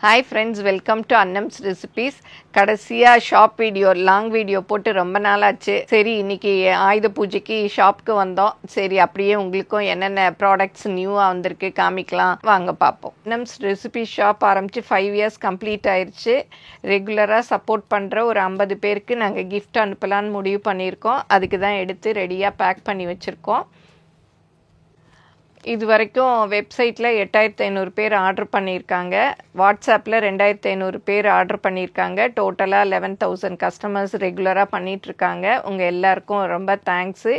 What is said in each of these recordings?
Hi friends, welcome to Annam's Recipes. கடைசியா shop video long video போட்டு ரொம்ப நாள் ஆச்சு. சரி இன்னைக்கு ஆயுத பூஜைக்கு ஷாப்க்கு வந்தோம். சரி அப்படியே உங்களுக்கும் என்னென்ன ப்ராடக்ட்ஸ் நியூவா வந்திருக்கு காமிக்கலாம் வாங்க பார்ப்போம். Annam's Recipes ஷாப் ஆரம்பிச்சு 5 years கம்ப்ளீட் ஆயிருச்சு. ரெகுலரா சப்போர்ட் பண்ற ஒரு 50 பேருக்கு நாங்க gift அனுப்பலாம்னு முடிவு பண்ணியிருக்கோம். அதுக்கு தான் எடுத்து ரெடியா பேக் பண்ணி வச்சிருக்கோம். இது வரைக்கும் வெப்சைட்டில் 8500 பேர் ஆர்டர் பண்ணியிருக்காங்க. வாட்ஸ்அப்பில் 2500 பேர் ஆர்டர் பண்ணியிருக்காங்க. டோட்டலாக 11,000 கஸ்டமர்ஸ் ரெகுலராக பண்ணிகிட்ருக்காங்க. உங்கள் எல்லாருக்கும் ரொம்ப தேங்க்ஸு.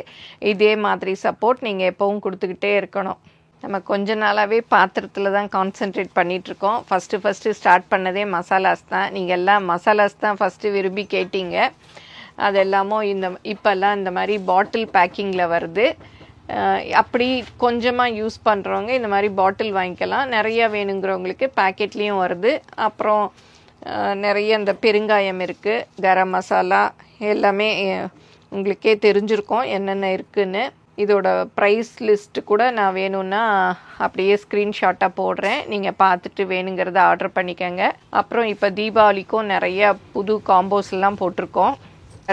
இதே மாதிரி சப்போர்ட் நீங்கள் எப்போவும் கொடுத்துக்கிட்டே இருக்கணும். நம்ம கொஞ்ச நாளாகவே பாத்திரத்தில் தான் கான்சென்ட்ரேட் பண்ணிகிட்ருக்கோம். ஃபஸ்ட்டு ஸ்டார்ட் பண்ணதே மசாலாஸ் தான். நீங்கள் எல்லாம் மசாலாஸ் தான் ஃபஸ்ட்டு விரும்பி கேட்டீங்க. அது எல்லாமும் இப்போல்லாம் இந்த மாதிரி பாட்டில் பேக்கிங்கில் வருது. அப்படி கொஞ்சமாக யூஸ் பண்ணுறவங்க இந்த மாதிரி பாட்டில் வாங்கிக்கலாம். நிறையா வேணுங்கிறவங்களுக்கு பேக்கெட்லேயும் வருது. அப்புறம் நிறைய இந்த பெருங்காயம் இருக்குது, கரம் மசாலா எல்லாமே உங்களுக்கே தெரிஞ்சிருக்கும் என்னென்ன இருக்குதுன்னு. இதோட ப்ரைஸ் லிஸ்ட்டு கூட நான் வேணும்னா அப்படியே ஸ்க்ரீன்ஷாட்டாக போடுறேன். நீங்கள் பார்த்துட்டு வேணுங்கிறத ஆர்டர் பண்ணிக்கோங்க. அப்புறம் இப்போ தீபாவளிக்கும் நிறையா புது காம்போஸ்லாம் போட்டிருக்கோம்.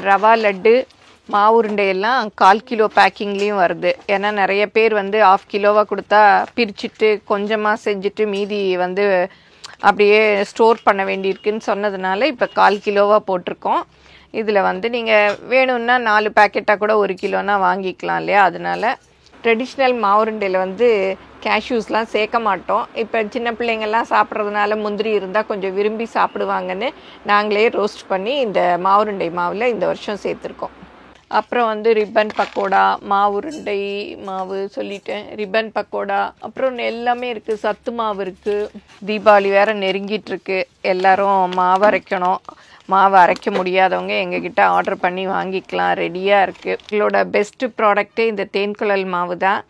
ரவா லட்டு, மாவு உருண்டையெல்லாம் 1/4 கிலோ பேக்கிங்லேயும் வருது. ஏன்னா நிறைய பேர் 1/2 கிலோவாக கொடுத்தா பிரிச்சுட்டு கொஞ்சமாக செஞ்சுட்டு மீதி அப்படியே ஸ்டோர் பண்ண வேண்டியிருக்குன்னு சொன்னதுனால இப்போ 1/4 கிலோவாக போட்டிருக்கோம். இதில் நீங்கள் வேணும்னா 4 பேக்கெட்டாக கூட 1 கிலோனா வாங்கிக்கலாம் இல்லையா? அதனால ட்ரெடிஷ்னல் மாவுருண்டையில் கேஷ்யூஸ்லாம் சேர்க்க மாட்டோம். இப்போ சின்ன பிள்ளைங்கள்லாம் சாப்பிட்றதுனால முந்திரி இருந்தால் கொஞ்சம் விரும்பி சாப்பிடுவாங்கன்னு நாங்களே ரோஸ்ட் பண்ணி இந்த மாவுருண்டை மாவில் இந்த வருஷம் சேர்த்துருக்கோம். அப்புறம் ரிப்பன் பக்கோடா, மாவுருண்டை மாவு சொல்லிட்டேன், ரிப்பன் பக்கோடா, அப்புறம் எல்லாமே இருக்குது. சத்து மாவு இருக்குது. தீபாவளி வேறு நெருங்கிட்டுருக்கு. எல்லோரும் மாவு அரைக்கணும். மாவு அரைக்க முடியாதவங்க எங்ககிட்ட ஆர்டர் பண்ணி வாங்கிக்கலாம். ரெடியாக இருக்குது. எங்களோட பெஸ்ட்டு ப்ராடக்டே இந்த தேன்குழல் மாவு தான்.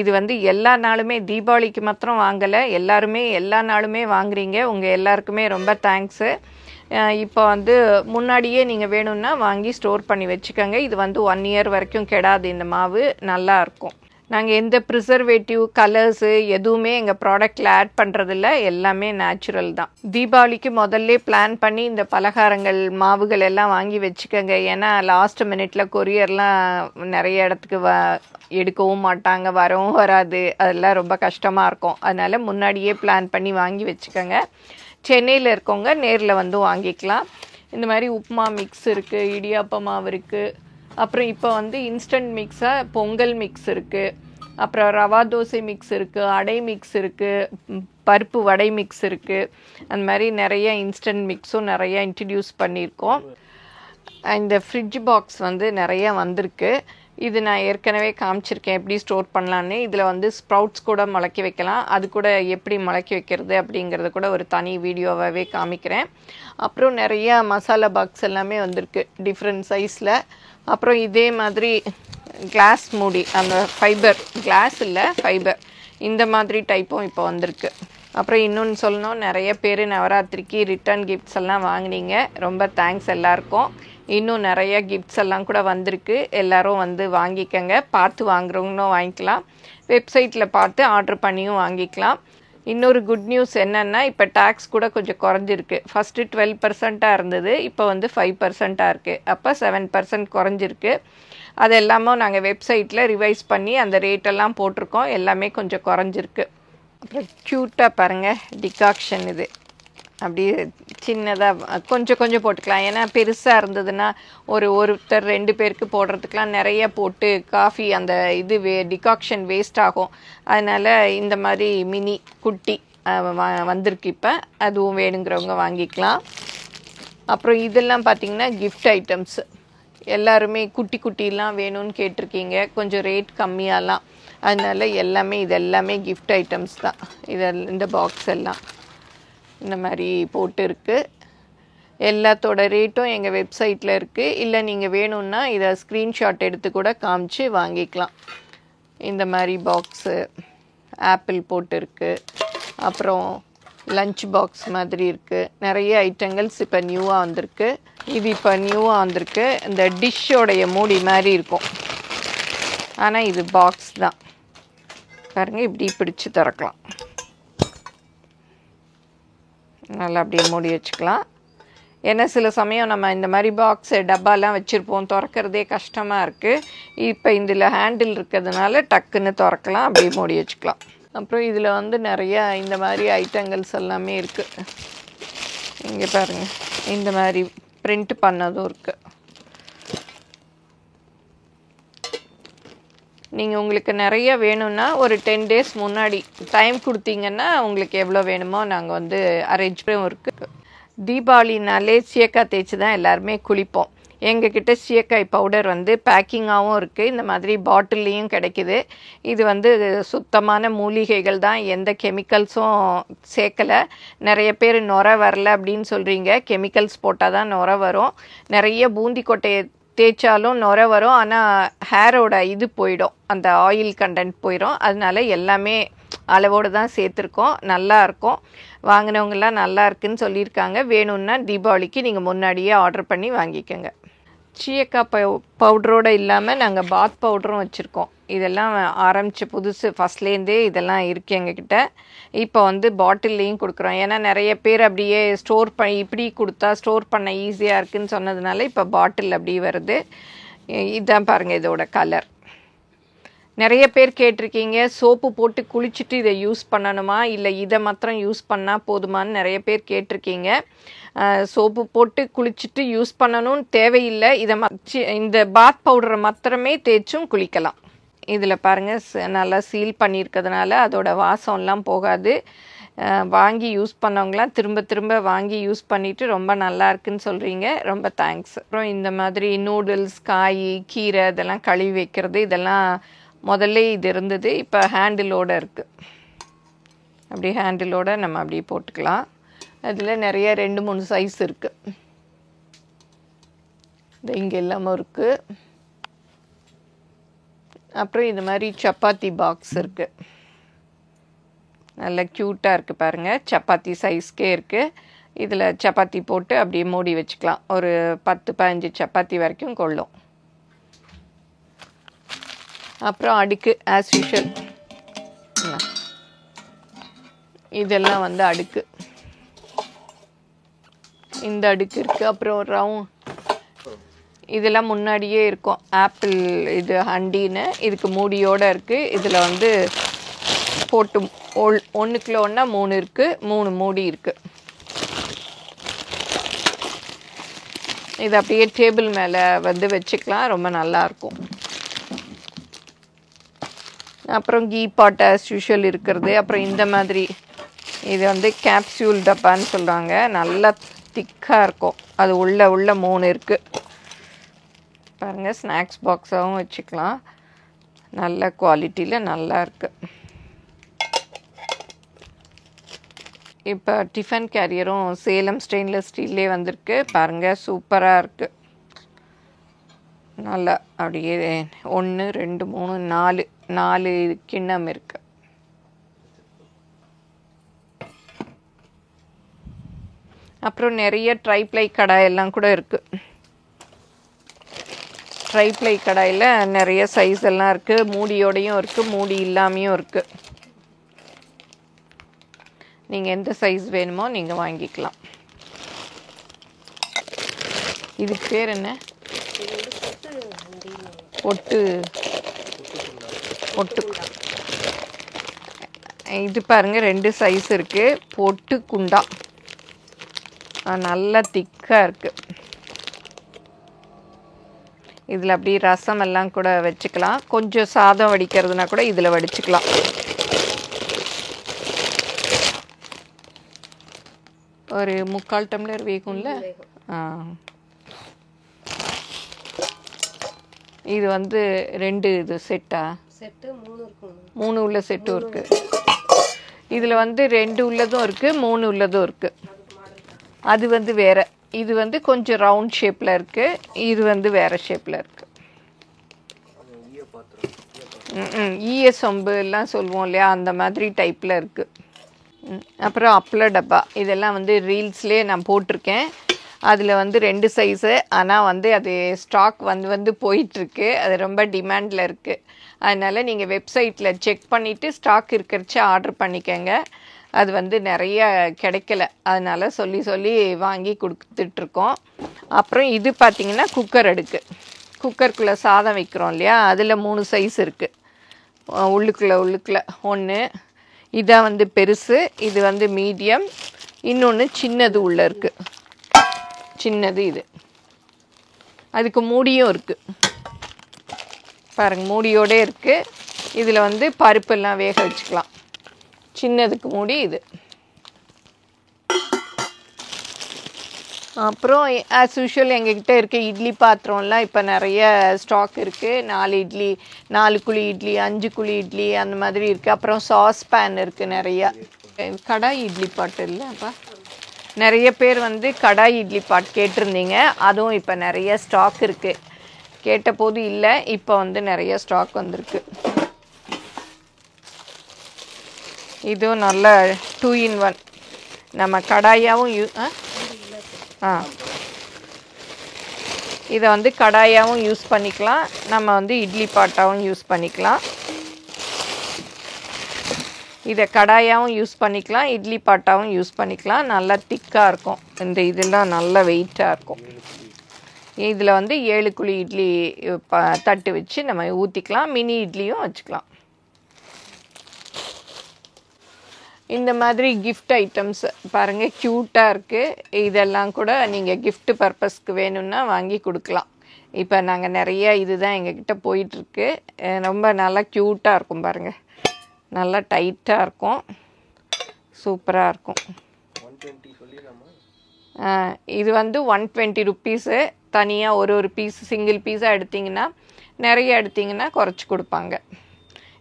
இது எல்லா நாளுமே, தீபாவளிக்கு மாத்திரம் வாங்கலை, எல்லாருமே எல்லா நாளுமே வாங்குறீங்க. உங்கள் எல்லாருக்குமே ரொம்ப தேங்க்ஸு. இப்போ முன்னாடியே நீங்கள் வேணும்னா வாங்கி ஸ்டோர் பண்ணி வச்சுக்கோங்க. இது 1 இயர் வரைக்கும் கெடாது. இந்த மாவு நல்லாயிருக்கும். நாங்கள் எந்த ப்ரிசர்வேட்டிவ் கலர்ஸு எதுவுமே எங்கள் ப்ராடக்டில் ஆட் பண்ணுறதில்ல. எல்லாமே நேச்சுரல் தான். தீபாவளிக்கு முதல்ல பிளான் பண்ணி இந்த பலகாரங்கள் மாவுகள் எல்லாம் வாங்கி வச்சுக்கோங்க. ஏன்னா லாஸ்ட் மினிட்ல கொரியர்லாம் நிறைய இடத்துக்கு எடுக்கவும் மாட்டாங்க, வரவும் வராது. அதெல்லாம் ரொம்ப கஷ்டமாக இருக்கும். அதனால் முன்னாடியே பிளான் பண்ணி வாங்கி வச்சுக்கோங்க. சென்னையில் இருக்கவங்க நேரில் வாங்கிக்கலாம். இந்த மாதிரி உப்புமா மிக்ஸ் இருக்குது, இடியாப்ப மாவு இருக்குது. அப்புறம் இப்போ இன்ஸ்டன்ட் மிக்ஸாக பொங்கல் மிக்ஸ் இருக்குது. அப்புறம் ரவா தோசை மிக்ஸ் இருக்குது, அடை மிக்ஸ் இருக்குது, பருப்பு வடை மிக்ஸ் இருக்குது. அந்த மாதிரி நிறைய இன்ஸ்டன்ட் மிக்ஸும் நிறையா இன்ட்ரடியூஸ் பண்ணியிருக்கோம். இந்த ஃப்ரிட்ஜ் பாக்ஸ் நிறையா வந்திருக்கு. இது நான் ஏற்கனவே காமிச்சிருக்கேன் எப்படி ஸ்டோர் பண்ணலான்னு. இதில் ஸ்ப்ரவுட்ஸ் கூட முளைக்க வைக்கலாம். அது கூட எப்படி முளைக்க வைக்கிறது அப்படிங்கிறது கூட ஒரு தனி வீடியோவாகவே காமிக்கிறேன். அப்புறம் நிறையா மசாலா பாக்ஸ் எல்லாமே வந்திருக்கு டிஃப்ரெண்ட் சைஸில். அப்புறம் இதே மாதிரி கிளாஸ் மூடி, அந்த ஃபைபர், கிளாஸ் இல்லை ஃபைபர், இந்த மாதிரி டைப்பும் இப்போ வந்திருக்கு. அப்புறம் இன்னொன்று சொல்லணும், நிறைய பேர் நவராத்திரிக்கு ரிட்டர்ன் கிஃப்ட்ஸ் எல்லாம் வாங்கினீங்க. ரொம்ப தேங்க்ஸ் எல்லாருக்கும். இன்னும் நிறைய கிஃப்ட்ஸ் எல்லாம் கூட வந்திருக்கு. எல்லோரும் வாங்கிக்கங்க. பார்த்து வாங்குறவங்களும் வாங்கிக்கலாம். வெப்சைட்டில் பார்த்து ஆர்டர் பண்ணியும் வாங்கிக்கலாம். இன்னொரு குட் நியூஸ் என்னென்னா, இப்போ டேக்ஸ் கூட கொஞ்சம் குறைஞ்சிருக்கு. ஃபஸ்ட்டு 12% இருந்தது, இப்போ 5% இருக்குது. அப்போ 7% குறைஞ்சிருக்கு. அது எல்லாமும் நாங்கள் வெப்சைட்டில் ரிவைஸ் பண்ணி அந்த ரேட்டெல்லாம் போட்டிருக்கோம். எல்லாமே கொஞ்சம் குறைஞ்சிருக்கு. அப்புறம் க்யூட்டாக பாருங்கள், டிகாக்ஷன். இது அப்படியே சின்னதாக கொஞ்சம் போட்டுக்கலாம். ஏன்னா பெருசாக இருந்ததுன்னா ஒருத்தர் 2 பேருக்கு போடுறதுக்கெலாம் நிறைய போட்டு காஃபி அந்த டிகாக்ஷன் வேஸ்ட் ஆகும். அதனால் இந்த மாதிரி மினி குட்டி வந்திருக்கு இப்போ. அதுவும் வேணுங்கிறவங்க வாங்கிக்கலாம். அப்புறம் இதெல்லாம் பார்த்திங்கன்னா கிஃப்ட் ஐட்டம்ஸ். எல்லாருமே குட்டிலாம் வேணும்னு கேட்டிருக்கீங்க, கொஞ்சம் ரேட் கம்மியாலாம். அதனால் இதெல்லாமே கிஃப்ட் ஐட்டம்ஸ் தான். இந்த பாக்ஸ் எல்லாம் இந்த மாதிரி போட்டு இருக்குது. எல்லாத்தோட ரேட்டும் எங்கள் வெப்சைட்டில் இருக்குது. இல்லை நீங்கள் வேணும்னா இதை ஸ்க்ரீன்ஷாட் எடுத்து கூட காமிச்சு வாங்கிக்கலாம். இந்த மாதிரி பாக்ஸு ஆப்பிள் போட்டு இருக்குது. அப்புறம் லஞ்ச் பாக்ஸ் மாதிரி இருக்குது. நிறைய ஐட்டங்கள்ஸ் இப்போ நியூவாக வந்திருக்கு. இது இப்போ நியூவாக வந்திருக்கு. இந்த டிஷ்ஷோடைய மூடி மாதிரி இருக்கும், ஆனால் இது பாக்ஸ் தான். பாருங்கள், இப்படி பிடிச்சு திறக்கலாம். நல்லா அப்படியே மூடி வச்சுக்கலாம். ஏன்னா சில சமயம் நம்ம இந்த மாதிரி பாக்ஸு டப்பாலாம் வச்சுருப்போம், திறக்கிறதே கஷ்டமாக இருக்குது. இப்போ இதில் ஹேண்டில் இருக்கிறதுனால டக்குன்னு திறக்கலாம், அப்படியே மூடி வச்சுக்கலாம். அப்புறம் இதில் வந்து நிறையா இந்த மாதிரி ஐட்டங்கள்ஸ் எல்லாமே இருக்குது. இங்கே பாருங்கள், இந்த மாதிரி பிரிண்ட் பண்ணதும் இருக்குது. நீங்கள் உங்களுக்கு நிறைய வேணும்னா ஒரு 10 days முன்னாடி டைம் கொடுத்தீங்கன்னா உங்களுக்கு எவ்வளோ வேணுமோ நாங்கள் வந்து அரேஞ்சும் இருக்குது. தீபாவளினாலே சீயக்காய் தேய்ச்சி தான் எல்லாருமே குளிப்போம். எங்ககிட்ட சீயக்காய் பவுடர் வந்து பேக்கிங்காகவும் இருக்குது, இந்த மாதிரி பாட்டில்லையும் கிடைக்கிது. இது வந்து சுத்தமான மூலிகைகள் தான், எந்த கெமிக்கல்ஸும் சேர்க்கலை. நிறைய பேர் நுரை வரல அப்படின்னு சொல்கிறீங்க. கெமிக்கல்ஸ் போட்டால் தான் நுரை வரும். நிறைய பூந்தி கொட்டையை தேய்ச்சாலும் நுரை வரும், ஆனால் ஹேரோட இது போயிடும், அந்த ஆயில் கண்டென்ட் போயிடும். அதனால எல்லாமே அளவோடு தான் சேர்த்துருக்கோம். நல்லாயிருக்கும். வாங்கினவங்களாம் நல்லா இருக்குன்னு சொல்லியிருக்காங்க. வேணும்னா தீபாவளிக்கு நீங்கள் முன்னாடியே ஆர்டர் பண்ணி வாங்கிக்கோங்க. சீயக்காய் பவுடரோடு இல்லாமல் நாங்கள் பாத் பவுடரும் வச்சுருக்கோம். இதெல்லாம் ஆரம்பித்த புதுசு ஃபஸ்ட்லேருந்தே இதெல்லாம் இருக்குது எங்ககிட்ட. இப்போ வந்து பாட்டில்லையும் கொடுக்குறோம். ஏன்னா நிறைய பேர் அப்படியே ஸ்டோர் பண்ணி இப்படி கொடுத்தா ஸ்டோர் பண்ண ஈஸியாக இருக்குதுன்னு சொன்னதுனால இப்போ பாட்டில் அப்படி வருது. இதுதான் பாருங்கள் இதோட கலர். நிறைய பேர் கேட்டிருக்கீங்க, சோப்பு போட்டு குளிச்சுட்டு இதை யூஸ் பண்ணணுமா இல்லை இதை மாத்திரம் யூஸ் பண்ணால் போதுமான்னு நிறைய பேர் கேட்டிருக்கீங்க. சோப்பு போட்டு குளிச்சுட்டு யூஸ் பண்ணணும்னு தேவையில்லை. இந்த பாத் பவுடரை மாத்திரமே தேய்ச்சும் குளிக்கலாம். இதில் பாருங்கள் நல்லா சீல் பண்ணியிருக்கிறதுனால அதோட வாசம்லாம் போகாது. வாங்கி யூஸ் பண்ணவங்களாம் திரும்ப திரும்ப வாங்கி யூஸ் பண்ணிவிட்டு ரொம்ப நல்லா இருக்குன்னு சொல்கிறீங்க. ரொம்ப தேங்க்ஸ். அப்புறம் இந்த மாதிரி நூடுல்ஸ், காய், கீரை இதெல்லாம் கழுவி வைக்கிறது, இதெல்லாம் முதல்ல இது இருந்தது. இப்போ ஹேண்டிலோடு இருக்குது. அப்படியே ஹேண்டிலோடு நம்ம அப்படியே போட்டுக்கலாம். அதில் நிறைய 2-3 சைஸ் இருக்குது. இது இங்கே எல்லாமும் இருக்குது. அப்புறம் இது மாதிரி சப்பாத்தி பாக்ஸ் இருக்குது. நல்ல க்யூட்டாக இருக்குது பாருங்கள். சப்பாத்தி சைஸ்க்கே இருக்குது. இதில் சப்பாத்தி போட்டு அப்படியே மூடி வச்சுக்கலாம். ஒரு 10-15 சப்பாத்தி வரைக்கும் கொள்ளும். அப்புறம் அடுக்கு ஆஸ் யூஷுவல் இதெல்லாம் வந்து அடுக்கு, இந்த அடுக்கு இருக்குது. அப்புறம் ரவுண்ட் இதெல்லாம் முன்னாடியே இருக்கும். ஆப்பிள் இது ஹண்டின்னு இதுக்கு மூடியோடு இருக்குது. இதில் வந்து போட்டு 1 கிலோன்னா 3 இருக்குது, 3 மூடி இருக்குது. இது அப்படியே டேபிள் மேலே வந்து வச்சுக்கலாம், ரொம்ப நல்லாயிருக்கும். அப்புறம் கீ பாட் ஆஸ் யூஷுவல் இருக்கிறது. அப்புறம் இந்த மாதிரி இது வந்து கேப்சியூல் டப்பான்னு சொல்கிறாங்க. நல்லா திக்காக இருக்கும். அது உள்ள 3 இருக்குது பாருங்கள். ஸ்நாக்ஸ் பாக்ஸாகவும் வச்சுக்கலாம். நல்ல குவாலிட்டியில் நல்லா இருக்குது. இப்போ டிஃபன் கேரியரும் சேலம் ஸ்டெயின்லெஸ் ஸ்டீல்லே வந்திருக்கு பாருங்கள். சூப்பராக இருக்குது. நல்லா அப்படியே 1 2 3 4 கிண்ணம் இருக்குது. அப்புறம் நிறைய ட்ரைப்ளை கடாய் எல்லாம் கூட இருக்குது. ட்ரைப்ளை கடாயில் நிறைய சைஸ் எல்லாம் இருக்குது. மூடியோடையும் இருக்குது, மூடி இல்லாமையும் இருக்குது. நீங்கள் எந்த சைஸ் வேணுமோ நீங்கள் வாங்கிக்கலாம். இதுக்கு பேர் என்ன? பொட்டு இது பாருங்கள் 2 சைஸ் இருக்குது. பொட்டு குண்டா நல்லா திக்காக இருக்குது. இதில் அப்படி ரசம் எல்லாம் கூட வச்சுக்கலாம். கொஞ்சம் சாதம் வடிக்கிறதுனா கூட இதில் வடிச்சுக்கலாம். ஒரு 3/4 டம்ளர் வேகும்ல. இது வந்து 2 இது செட்டா? செட்டு 3 உள்ள செட்டும் இருக்குது. இதில் வந்து 2 உள்ளதும் இருக்குது, 3 உள்ளதும் இருக்குது. அது வந்து வேறு. இது வந்து கொஞ்சம் ரவுண்ட் ஷேப்பில் இருக்குது. இது வந்து வேறு ஷேப்பில் இருக்குது. சொம்பு எல்லாம் சொல்லுவோம் இல்லையா, அந்த மாதிரி டைப்பில் இருக்குது. அப்புறம் அப்பள டப்பா இதெல்லாம் வந்து ரீல்ஸ்லேயே நான் போட்டிருக்கேன். அதில் வந்து 2 சைஸு. ஆனால் வந்து அது ஸ்டாக் வந்து போயிட்டுருக்கு. அது ரொம்ப டிமாண்டில் இருக்குது. அதனால் நீங்கள் வெப்சைட்டில் செக் பண்ணிவிட்டு ஸ்டாக் இருக்கிறச்ச ஆர்டர் பண்ணிக்கோங்க. அது வந்து நிறைய கிடைக்கல, அதனால சொல்லி வாங்கி கொடுத்துட்ருக்கோம். அப்புறம் இது பார்த்திங்கன்னா குக்கர் அடுக்கு. குக்கருக்குள்ளே சாதம் வைக்கிறோம் இல்லையா, அதில் 3 சைஸ் இருக்குது. உள்ளுக்குள்ளே 1, இதான் வந்து பெருசு, இது வந்து மீடியம், இன்னொன்று சின்னது உள்ளே இருக்குது. சின்னது இது, அதுக்கு மூடியும் இருக்குது பாருங்கள், மூடியோடே இருக்குது. இதில் வந்து பருப்பெல்லாம் வேக வச்சுக்கலாம். சின்னதுக்கு மூடி இது. அப்புறம் ஆஸ் யூஷுவல் எங்ககிட்ட இருக்க இட்லி பாத்திரம்லாம் இப்போ நிறைய ஸ்டாக் இருக்குது. 4 இட்லி, 4 குழி இட்லி, 5 குழி இட்லி அந்த மாதிரி இருக்குது. அப்புறம் சாஸ் பேன் இருக்குது நிறையா. கடாய் இட்லி பாட்டு இல்லை அப்போ நிறைய பேர் வந்து கடாய் இட்லி பாட் கேட்டிருந்தீங்க. அதுவும் இப்போ நிறைய ஸ்டாக் இருக்குது. கேட்டபோது இல்லை, இப்போ வந்து நிறைய ஸ்டாக் வந்திருக்கு. இதுவும் நல்ல 2 in 1. நம்ம கடாயாவும் இதை வந்து கடாயாகவும் யூஸ் பண்ணிக்கலாம், நம்ம வந்து இட்லி பாட்டாகவும் யூஸ் பண்ணிக்கலாம். இதை கடாயாகவும் யூஸ் பண்ணிக்கலாம், இட்லி பாட்டாகவும் யூஸ் பண்ணிக்கலாம். நல்லா திக்காக இருக்கும். இந்த இதெல்லாம் நல்ல வெயிட்டாக இருக்கும். இதில் வந்து 7 குழி இட்லி தட்டு வச்சு நம்ம ஊற்றிக்கலாம். மினி இட்லியும் வச்சுக்கலாம். இந்த மாதிரி கிஃப்ட் ஐட்டம்ஸ் பாருங்கள், க்யூட்டாக இருக்குது. இதெல்லாம் கூட நீங்கள் கிஃப்ட் பர்பஸ்க்கு வேணும்னா வாங்கி கொடுக்கலாம். இப்போ நாங்கள் நிறைய இதுதான் எங்ககிட்ட போயிட்டுருக்கு. ரொம்ப நல்லா க்யூட்டாக இருக்கும் பாருங்கள், நல்லா டைட்டாக இருக்கும், சூப்பராக இருக்கும். இது வந்து 120 ருப்பீஸு. தனியாக ஒரு பீஸ் சிங்கிள் பீஸாக எடுத்திங்கன்னா, நிறைய எடுத்திங்கன்னா குறைச்சி கொடுப்பாங்க.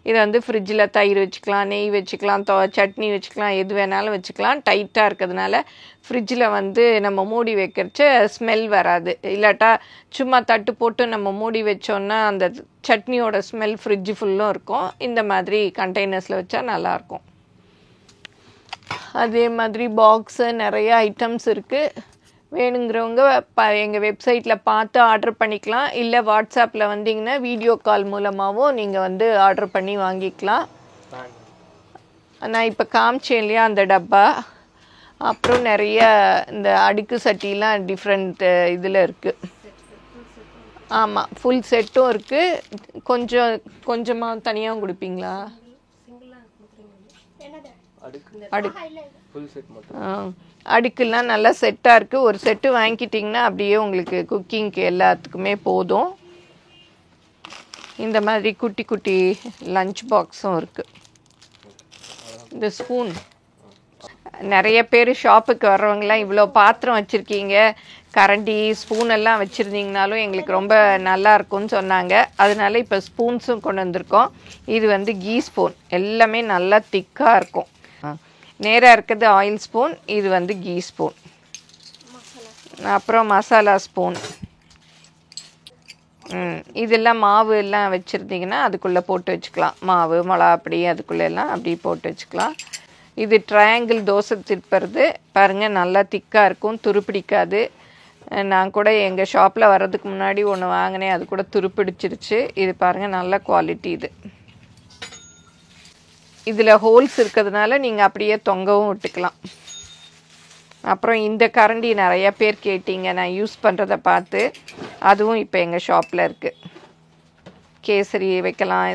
இதை வந்து ஃப்ரிட்ஜில் தயிர் வச்சுக்கலாம், நெய் வச்சுக்கலாம், சட்னி வச்சுக்கலாம், எது வேணாலும் வச்சுக்கலாம். டைட்டாக இருக்கிறதுனால ஃப்ரிட்ஜில் வந்து நம்ம மூடி வைக்கிறச்ச ஸ்மெல் வராது. இல்லாட்டா சும்மா தட்டு போட்டு நம்ம மூடி வச்சோன்னா அந்த சட்னியோட ஸ்மெல் ஃப்ரிட்ஜு ஃபுல்லும் இருக்கும். இந்த மாதிரி கண்டெய்னர்ஸில் வச்சா நல்லாயிருக்கும். அதே மாதிரி பாக்ஸு நிறைய ஐட்டம்ஸ் இருக்குது. வேணுங்கிறவங்க எங்கள் வெப்சைட்டில் பார்த்து ஆர்டர் பண்ணிக்கலாம். இல்லை வாட்ஸ்அப்பில் வந்தீங்கன்னா வீடியோ கால் மூலமாகவும் நீங்கள் வந்து ஆர்டர் பண்ணி வாங்கிக்கலாம். நான் இப்போ காமிச்சேன் இல்லையா அந்த டப்பா. அப்புறம் நிறைய இந்த அடுக்கு சட்டிலாம் டிஃப்ரெண்ட் இதில் இருக்குது. ஆமாம், ஃபுல் செட்டும் இருக்குது. கொஞ்சமாக தனியாகவும் கொடுப்பீங்களா? அடுக்கெல்லாம் நல்லா செட்டாக இருக்குது. ஒரு செட்டு வாங்கிட்டிங்கன்னா அப்படியே உங்களுக்கு குக்கிங்க்கு எல்லாத்துக்குமே போதும். இந்த மாதிரி குட்டி குட்டி லஞ்ச் பாக்ஸும் இருக்குது. இந்த ஸ்பூன் நிறைய பேர் ஷாப்புக்கு வர்றவங்களாம் இவ்வளோ பாத்திரம் வச்சுருக்கீங்க, கரண்டி ஸ்பூன் எல்லாம் வச்சுருந்தீங்கனாலும் எங்களுக்கு ரொம்ப நல்லா இருக்கும்னு சொன்னாங்க. அதனால இப்போ ஸ்பூன்ஸும் கொண்டு வந்திருக்கோம். இது வந்து கீ ஸ்பூன், எல்லாமே நல்லா திக்காக இருக்கும். நேராக இருக்கிறது ஆயில் ஸ்பூன், இது வந்து கீ ஸ்பூன். அப்புறம் மசாலா ஸ்பூன். இதெல்லாம் மாவு எல்லாம் வச்சுருந்தீங்கன்னா அதுக்குள்ளே போட்டு வச்சுக்கலாம். மாவு மிளகா அப்படி அதுக்குள்ளே எல்லாம் அப்படி போட்டு வச்சுக்கலாம். இது ட்ரையாங்கிள் தோசை திருப்புறது பாருங்கள், நல்லா திக்காக இருக்கும், துருப்பிடிக்காது. நான் கூட எங்கள் ஷாப்பில் வர்றதுக்கு முன்னாடி ஒன்று வாங்கினேன், அது கூட துருப்பிடிச்சிருச்சு. இது பாருங்கள், நல்ல குவாலிட்டி. இதில் ஹோல்ஸ் இருக்கிறதுனால நீங்கள் அப்படியே தொங்கவும் விட்டுக்கலாம். அப்புறம் இந்த கரண்டி நிறைய பேர் கேட்டிங்க, நான் யூஸ் பண்ணுறதை பார்த்து. அதுவும் இப்போ எங்கள் ஷாப்பில் இருக்குது. கேசரி வைக்கலாம்,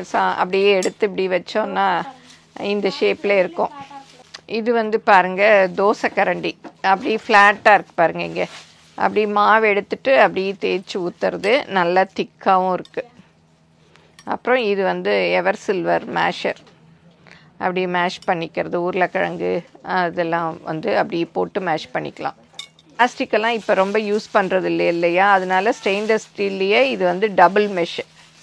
அப்படியே எடுத்து இப்படி வச்சோன்னா இந்த ஷேப்பில் இருக்கும். இது வந்து பாருங்கள் தோசை கரண்டி, அப்படி ஃப்ளாட்டாக இருக்குது பாருங்கள். இங்கே அப்படி மாவு எடுத்துட்டு அப்படியே தேய்ச்சி ஊற்றுறது, நல்லா திக்காகவும் இருக்குது. அப்புறம் இது வந்து எவர் சில்வர் மேஷர், அப்படி மேஷ் பண்ணிக்கிறது. உருளைக்கிழங்கு அதெல்லாம் வந்து அப்படி போட்டு மேஷ் பண்ணிக்கலாம். பிளாஸ்டிக்கெல்லாம் இப்போ ரொம்ப யூஸ் பண்ணுறது இல்லையா, அதனால ஸ்டெயின்லெஸ் ஸ்டீல்லையே இது வந்து டபுள் மெஷ்,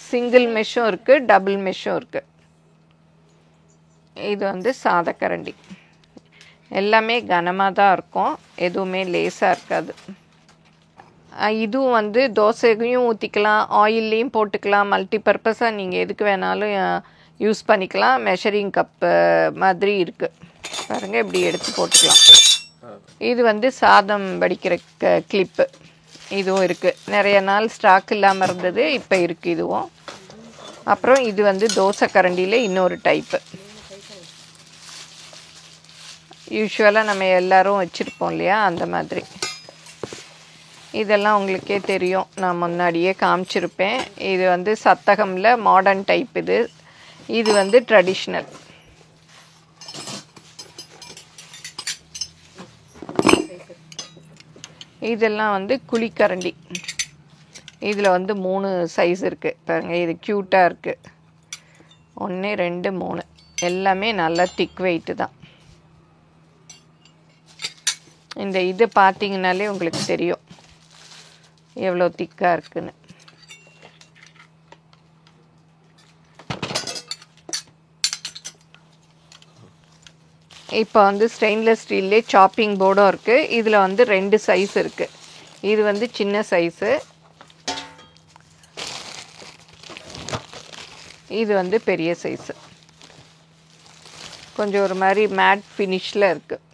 சிங்கிள் மெஷ்ஷும் இருக்குது, டபுள் மெஷ்ஷும் இருக்குது. இது வந்து சாதக்கரண்டி, எல்லாமே கனமாக தான் இருக்கும், எதுவுமே லேஸாக இருக்காது. இதுவும் வந்து தோசையும் ஊற்றிக்கலாம், ஆயில்லையும் போட்டுக்கலாம், மல்டி பர்பஸாக நீங்கள் எதுக்கு வேணாலும் யூஸ் பண்ணிக்கலாம். மெஷரிங் கப்பு மாதிரி இருக்குது பாருங்கள், இப்படி எடுத்து போட்டுக்கலாம். இது வந்து சாதம் வடிக்கிற கிளிப்பு, இதுவும் இருக்குது. நிறைய நாள் ஸ்டாக் இல்லாமல் இருந்தது, இப்போ இருக்குது இதுவும். அப்புறம் இது வந்து தோசை கரண்டியில் இன்னொரு டைப்பு. யூஷுவலாக நம்ம எல்லோரும் வச்சுருப்போம் இல்லையா, அந்த மாதிரி. இதெல்லாம் உங்களுக்கே தெரியும், நான் முன்னாடியே காமிச்சிருப்பேன். இது வந்து சத்தகமில் மாடர்ன் டைப். இது வந்து ட்ரெடிஷ்னல். இதெல்லாம் வந்து குழிக்கரண்டி. இதில் வந்து 3 சைஸ் இருக்குது பாருங்கள். இது க்யூட்டாக இருக்குது. 1 2 3 எல்லாமே நல்லா திக் வெயிட்டு தான். இந்த இது பார்த்தீங்கன்னாலே உங்களுக்கு தெரியும் எவ்வளோ திக்காக இருக்குன்னு. இப்போ வந்து ஸ்டெயின்லெஸ் ஸ்டீல்லே சாப்பிங் போர்டும் இருக்குது. இதில் வந்து 2 சைஸ் இருக்குது. இது வந்து சின்ன சைஸு, இது வந்து பெரிய சைஸு. கொஞ்சம் ஒரு மாதிரி மேட் ஃபினிஷில் இருக்குது.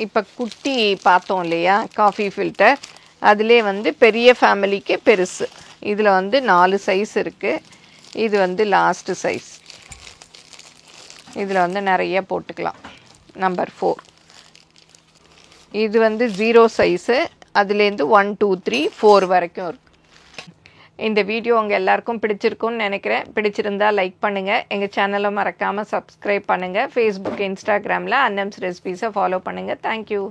இப்போ குட்டி பார்த்தோம் இல்லையா, காஃபி ஃபில்டர். அதிலே வந்து பெரிய ஃபேமிலிக்கு பெருசு. இதில் வந்து 4 சைஸ் இருக்குது. இது வந்து லாஸ்ட்டு சைஸ். இதில் வந்து நிறைய போட்டுக்கலாம். நம்பர் 4. இது வந்து 0 சைஸு. அதுலேருந்து 1 2 3 4 வரைக்கும் இருக்குது. இந்த வீடியோ உங்கள் எல்லாருக்கும் பிடிச்சிருக்குன்னு நினைக்கிறேன். பிடிச்சிருந்தா லைக் பண்ணுங்கள். எங்கள் சேனலை மறக்காமல் சப்ஸ்கிரைப் பண்ணுங்கள். ஃபேஸ்புக், இன்ஸ்டாகிராமில் அன்னம்ஸ் ரெசிபீஸை ஃபாலோ பண்ணுங்கள். தேங்க்யூ.